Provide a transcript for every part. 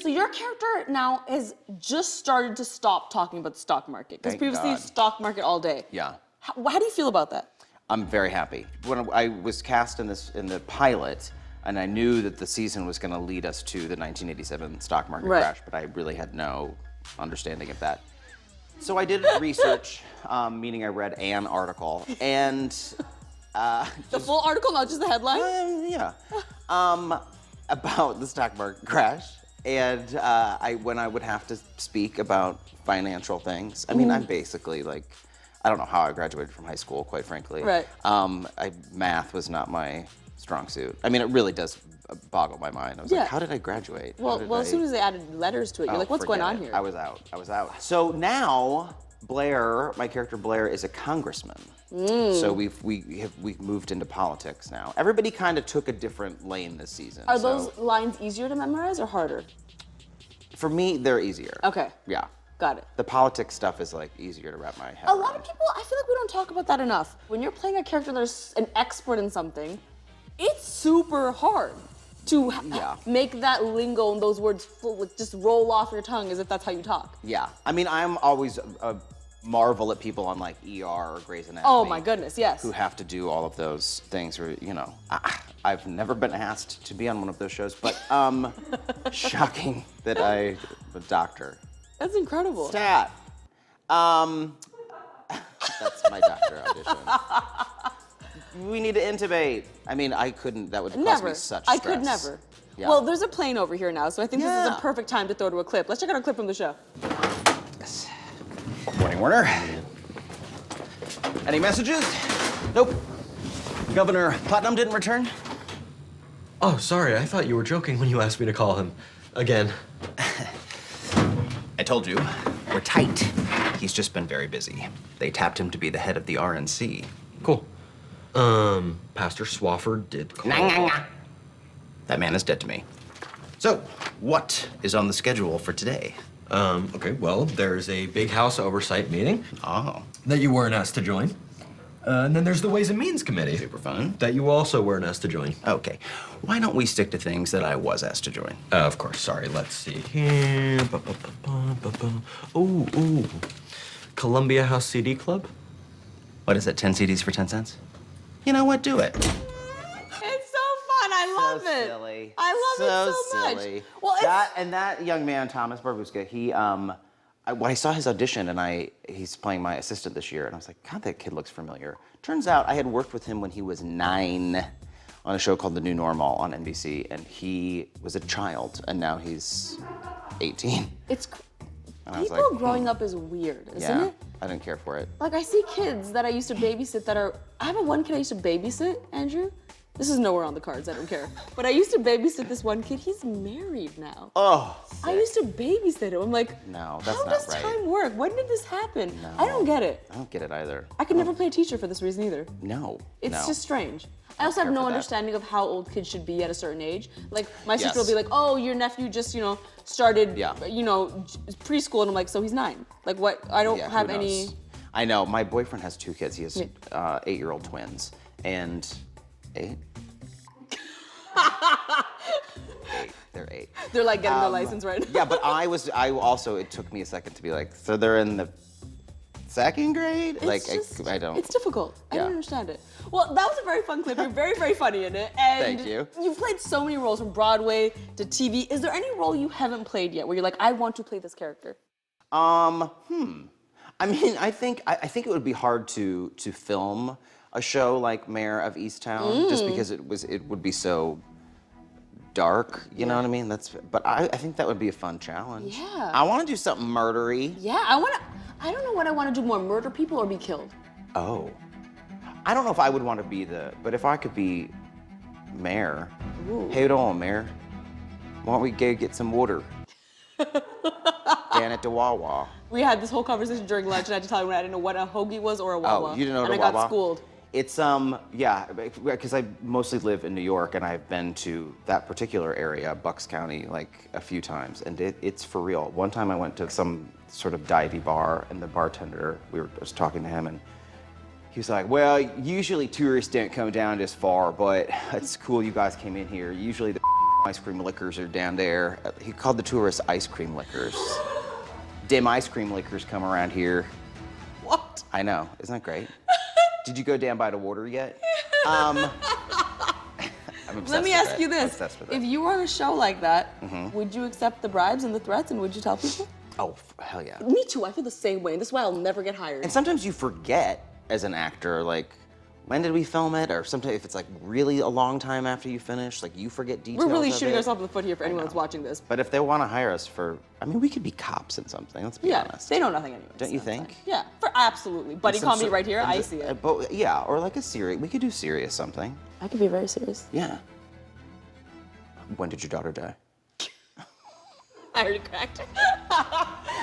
So your character now has just started to stop talking about the stock market. Because Thank previously, God. stock market all day. Yeah. How do you feel about that? I'm very happy. When I was cast in the pilot, and I knew that the season was going to lead us to the 1987 stock market crash, but I really had no understanding of that. So I did research, meaning I read an article, and The full article, not just the headline? about the stock market crash. And when I would have to speak about financial things, I mean, I'm basically like, I don't know how I graduated from high school, quite frankly. Right. Math was not my strong suit. I mean, it really does boggle my mind. I was like, how did I graduate? Well, as soon as they added letters to it, you're like, what's going on here? I was out. So now, Blair, my character Blair, is a congressman. So we've moved into politics now. Everybody kind of took a different lane this season. Are those lines easier to memorize or harder? For me, they're easier. Okay. Yeah. Got it. The politics stuff is like easier to wrap my head A around. lot of people, I feel like we don't talk about that enough. When you're playing a character that's an expert in something, it's super hard to make that lingo and those words just roll off your tongue as if that's how you talk. Yeah. I mean, I'm always a marvel at people on like ER or Grey's Anatomy. Oh my goodness, yes. Who have to do all of those things, or I've never been asked to be on one of those shows, but shocking that I'm a doctor. That's incredible. Stat. That's my doctor audition. We need to intubate. I mean, I couldn't. That would cause me such stress. I could never. Yeah. Well, there's a plane over here now, so I think this is a perfect time to throw to a clip. Let's check out a clip from the show. Yes. Morning, Warner. Any messages? Nope. Governor Putnam didn't return? Oh, sorry. I thought you were joking when you asked me to call him. Again. I told you, we're tight. He's just been very busy. They tapped him to be the head of the RNC. Cool. Pastor Swafford did call. That man is dead to me. So, what is on the schedule for today? Okay, well, there's a big house oversight meeting. Oh. That you weren't asked to join. And then there's the Ways and Means Committee. Super fun. That you also weren't asked to join. Okay. Why don't we stick to things that I was asked to join? Of course, sorry. Let's see here. Ooh. Columbia House CD Club? What is it, 10 CDs for 10 cents? You know what, do it. It's so fun. I love it. Silly. I love it so silly. much. Well, that young man, Thomas Barbuska, he I saw his audition and he's playing my assistant this year, and I was like, God, that kid looks familiar. Turns out I had worked with him when he was 9 on a show called The New Normal on NBC, and he was a child, and now he's 18. People growing up is weird, isn't it? I didn't care for it. Like, I see kids that I used to babysit I have one kid I used to babysit, Andrew. This is nowhere on the cards, I don't care. But I used to babysit this one kid. He's married now. Oh. I used to babysit him. I'm like, no, that's how not does right. time work? When did this happen? No. I don't get it. I don't get it either. I could never play a teacher for this reason either. No. It's just strange. I also have no understanding of how old kids should be at a certain age. Like, my sister will be like, oh, your nephew just, started, preschool. And I'm like, so he's 9. Like, what? I don't have any. I know. My boyfriend has 2 kids. He has 8-year-old twins. And 8? 8. They're 8. They're like getting their license right now. Yeah, but it took me a second to be like, so they're in the 2nd grade? I don't. It's difficult. I don't understand it. Well, that was a very fun clip. You're very, very funny in it. And thank you. You've played so many roles from Broadway to TV. Is there any role you haven't played yet where you're like, I want to play this character? I mean, I think it would be hard to film a show like Mayor of Easttown, just because it would be so dark, you know what I mean? But I think that would be a fun challenge. Yeah. I want to do something murdery. Yeah, I don't know what I want to do more, murder people or be killed. Oh. I don't know if I would want to be but if I could be mayor. Ooh. Hey, hold on, mayor. Why don't we go get some water? Down at the Wawa. We had this whole conversation during lunch, and I had to tell you when I didn't know what a hoagie was or a Wawa. Oh, you didn't know what a Wawa? And I got Wawa? schooled. It's, because I mostly live in New York, and I've been to that particular area, Bucks County, like a few times, and it's for real. One time I went to some sort of divey bar, and the bartender, I was talking to him, and he was like, well, usually tourists don't come down this far, but it's cool you guys came in here. Usually the ice cream liquors are down there. He called the tourists ice cream liquors. Dim ice cream liquors come around here. What? I know, isn't that great? Did you go down by the water yet? I'm obsessed Let me with ask it. you I'm this. obsessed with If it. you were on a show like that, would you accept the bribes and the threats and would you tell people? Oh, hell yeah. Me too, I feel the same way. This is why I'll never get hired. And sometimes you forget as an actor, like, when did we film it? Or sometimes if it's like really a long time after you finish, like you forget details. We're really of shooting it. ourselves in the foot here for anyone that's know. watching this. But if they want to hire us for, I mean, we could be cops in something. Let's be Yeah, honest. they know nothing anyway. Don't you so it's think? fine. Yeah, for absolutely. Buddy Some comedy sort- right here, I see it. But yeah, or like a serious. We could do serious something. I could be very serious. Yeah. When did your daughter die? I already cracked.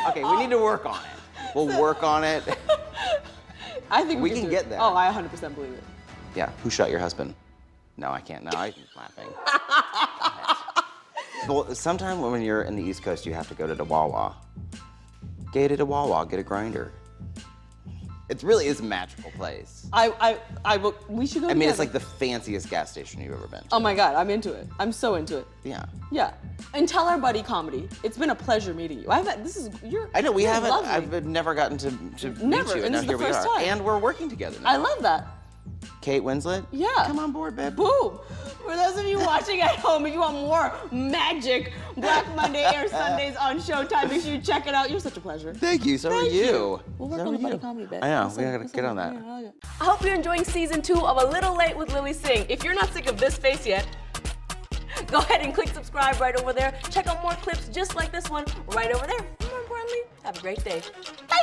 Okay, we need to work on it. We'll work on it. I think We we can do get it. there. Oh, I 100% believe it. Yeah. Who shot your husband? No, I can't. No, I'm laughing. Well, sometime when you're in the East Coast, you have to go to the Wawa. Get to Wawa, get a grinder. It really is a magical place. We should go I mean, it's together. like the fanciest gas station you've ever been to. Oh my God, I'm into it. I'm so into it. Yeah. Yeah. And tell our buddy comedy. It's been a pleasure meeting you. I know we you're haven't. lovely. I've never gotten to Never, meet you, and now this is here the we first are, time. and we're working together now. I love that. Kate Winslet. Yeah. Come on board, babe. Boom. For those of you watching at home, if you want more magic, Black Monday airs Sundays on Showtime. Make sure you check it out. You're such a pleasure. Thank you. So are Thank you. We'll work So on are the buddy you. comedy bit. I know. Listen, We gotta listen, get on that. yeah, I like it. I hope you're enjoying season 2 of A Little Late with Lily Singh. If you're not sick of this face yet, go ahead and click subscribe right over there. Check out more clips just like this one right over there. More importantly, have a great day. Bye.